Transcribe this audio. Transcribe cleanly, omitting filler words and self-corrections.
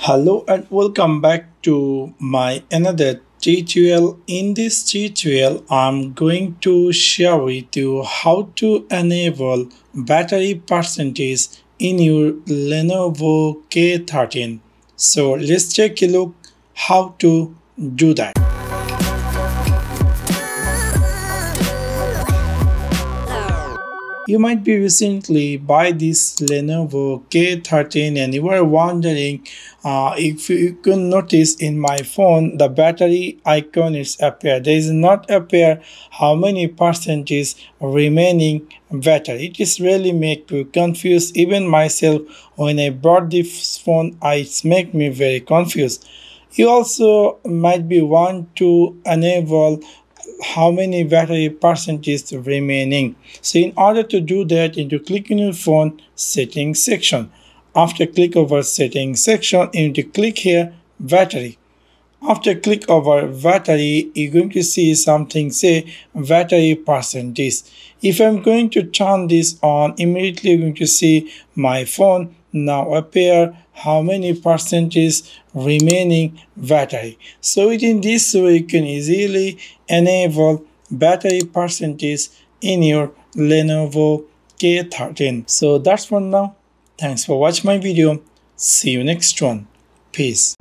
Hello and welcome back to my another tutorial. In this tutorial, I'm going to share with you how to enable battery percentage in your Lenovo K13. So let's take a look how to do that. You might be recently buy this Lenovo K13 and you are wondering if you can notice in my phone the battery icon is appear. There is not appear how many percentage remaining battery. It is really make you confused. Even myself when I bought this phone it make me very confused. You also might be want to enable how many battery percentage remaining. So in order to do that, you need to click in your phone settings section. After click over settings section, you need to click here battery. After click over battery, you're going to see something say battery percentage. If I'm going to turn this on, immediately you're going to see my phone now appear how many percentage remaining battery. So within this way you can easily enable battery percentage in your Lenovo K13. So that's for now. Thanks for watching my video. See you next one. Peace.